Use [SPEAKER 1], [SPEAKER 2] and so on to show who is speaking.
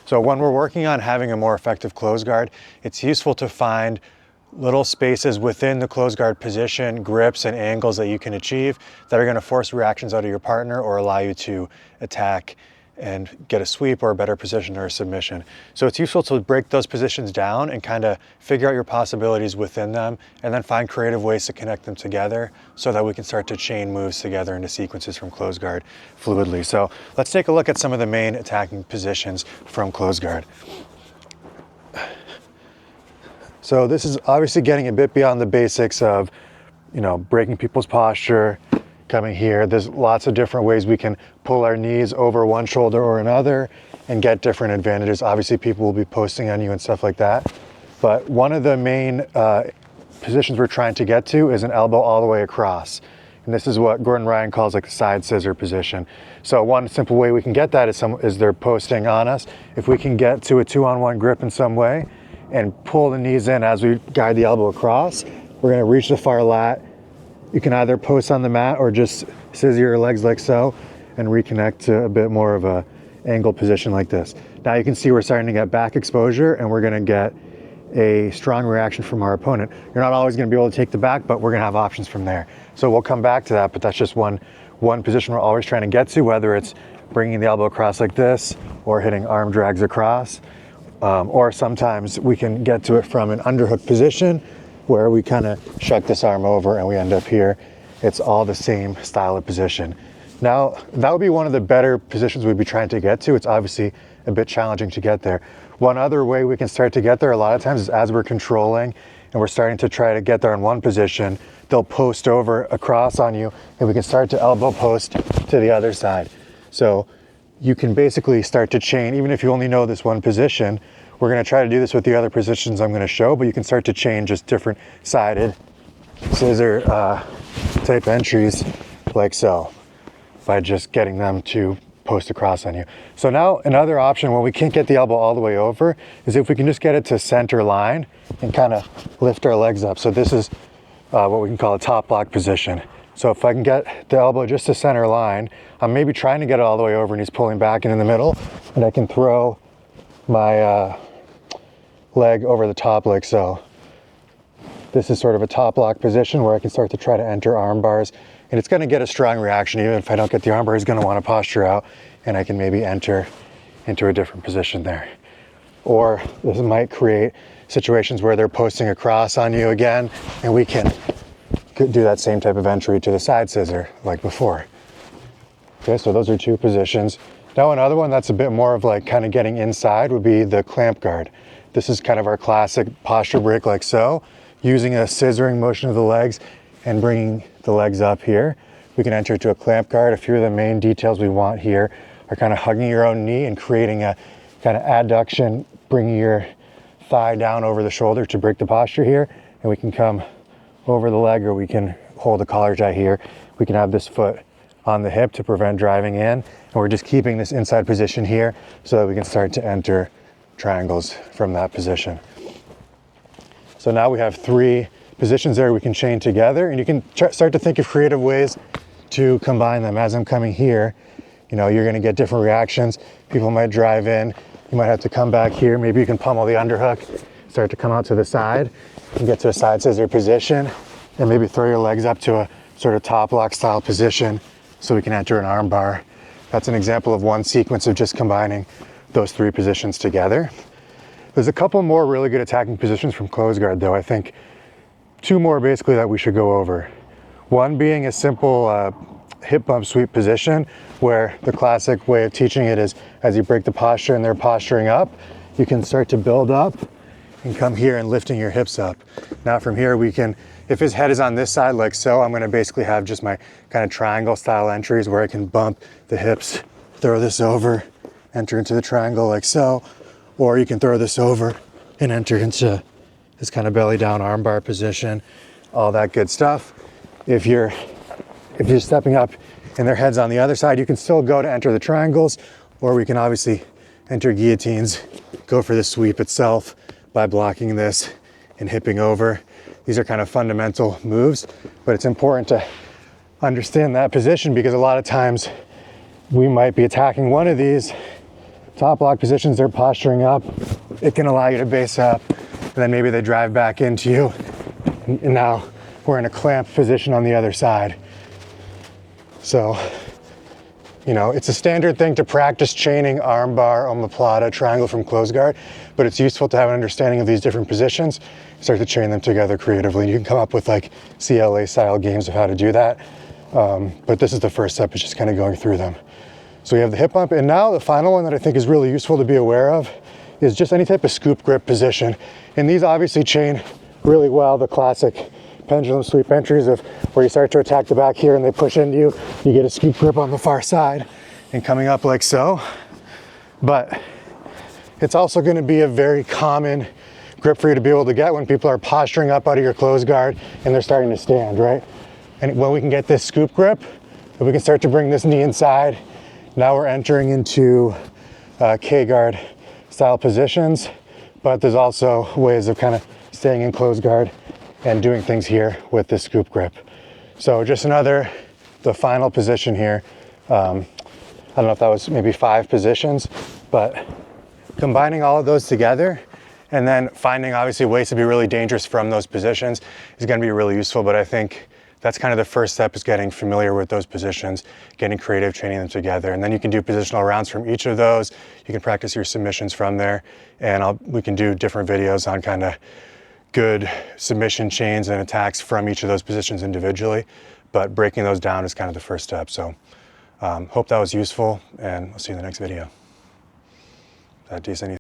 [SPEAKER 1] So when we're working on having a more effective close guard, it's useful to find little spaces within the close guard position, grips and angles that you can achieve that are going to force reactions out of your partner or allow you to attack and get a sweep or a better position or a submission. So it's useful to break those positions down and kind of figure out your possibilities within them and then find creative ways to connect them together so that we can start to chain moves together into sequences from close guard fluidly. So let's take a look at some of the main attacking positions from close guard. So this is obviously getting a bit beyond the basics of, breaking people's posture, coming here. There's lots of different ways we can pull our knees over one shoulder or another and get different advantages. Obviously people will be posting on you and stuff like that. But one of the main positions we're trying to get to is an elbow all the way across. And this is what Gordon Ryan calls like the side scissor position. So one simple way we can get that is they're posting on us. If we can get to a 2-on-1 grip in some way and pull the knees in as we guide the elbow across, we're gonna reach the far lat. You can either post on the mat or just scissor your legs like so and reconnect to a bit more of a angled position like this. Now you can see we're starting to get back exposure and we're gonna get a strong reaction from our opponent. You're not always gonna be able to take the back, but we're gonna have options from there. So we'll come back to that, but that's just one position we're always trying to get to, whether it's bringing the elbow across like this or hitting arm drags across. Or sometimes we can get to it from an underhook position where we kind of shuck this arm over and we end up here. It's all the same style of position. Now, that would be one of the better positions we'd be trying to get to. It's obviously a bit challenging to get there. One other way we can start to get there a lot of times is as we're controlling and we're starting to try to get there in one position, they'll post over across on you and we can start to elbow post to the other side. So you can basically start to chain, even if you only know this one position. We're going to try to do this with the other positions I'm going to show, but you can start to chain just different sided scissor type entries like so by just getting them to post across on you. So now another option when we can't get the elbow all the way over is if we can just get it to center line and kind of lift our legs up. So this is what we can call a top block position. So if I can get the elbow just to center line, I'm maybe trying to get it all the way over and he's pulling back and in the middle, and I can throw my leg over the top like so. This is sort of a top lock position where I can start to try to enter arm bars, and it's going to get a strong reaction. Even if I don't get the arm bar, he's going to want to posture out and I can maybe enter into a different position there. Or this might create situations where they're posting across on you again and we can do that same type of entry to the side scissor like before. Okay, so those are two positions. Now another one that's a bit more of like kind of getting inside would be the clamp guard. This is kind of our classic posture break like so, using a scissoring motion of the legs and bringing the legs up here. We can enter to a clamp guard. A few of the main details we want here are kind of hugging your own knee and creating a kind of adduction, bringing your thigh down over the shoulder to break the posture here. And we can come over the leg, or we can hold the collar tie here. We can have this foot on the hip to prevent driving in. And we're just keeping this inside position here so that we can start to enter triangles from that position. So now we have three positions there we can chain together, and you can start to think of creative ways to combine them. As I'm coming here, you're going to get different reactions. People might drive in. You might have to come back here. Maybe you can pummel the underhook, start to come out to the side and get to a side scissor position, and maybe throw your legs up to a sort of top lock style position so we can enter an arm bar. That's an example of one sequence of just combining those three positions together. There's a couple more really good attacking positions from close guard though. I think two more basically that we should go over. One being a simple hip bump sweep position, where the classic way of teaching it is as you break the posture and they're posturing up, you can start to build up and come here and lifting your hips up. Now from here we can, if his head is on this side like so, I'm gonna basically have just my kind of triangle style entries where I can bump the hips, throw this over, enter into the triangle like so, or you can throw this over and enter into this kind of belly down armbar position, all that good stuff. If you're stepping up and their head's on the other side, you can still go to enter the triangles, or we can obviously enter guillotines, go for the sweep itself by blocking this and hipping over. These are kind of fundamental moves, but it's important to understand that position because a lot of times we might be attacking one of these top lock positions, they're posturing up. It can allow you to base up, and then maybe they drive back into you. And now we're in a clamp position on the other side. So, you know, it's a standard thing to practice chaining armbar, omoplata, triangle from close guard, but it's useful to have an understanding of these different positions, start to chain them together creatively. You can come up with like CLA style games of how to do that. But this is the first step, is just kind of going through them. So we have the hip bump, and now the final one that I think is really useful to be aware of is just any type of scoop grip position. And these obviously chain really well, the classic pendulum sweep entries of where you start to attack the back here and they push into you, you get a scoop grip on the far side and coming up like so. But it's also going to be a very common grip for you to be able to get when people are posturing up out of your close guard and they're starting to stand, right? And when we can get this scoop grip, if we can start to bring this knee inside, now we're entering into K-guard style positions, but there's also ways of kind of staying in close guard and doing things here with this scoop grip. So just the final position here. I don't know if that was maybe 5 positions, but combining all of those together and then finding obviously ways to be really dangerous from those positions is going to be really useful. But I think that's kind of the first step, is getting familiar with those positions, getting creative, training them together. And then you can do positional rounds from each of those. You can practice your submissions from there. And we can do different videos on kind of good submission chains and attacks from each of those positions individually. But breaking those down is kind of the first step. So hope that was useful, and I'll see you in the next video. Is that decent?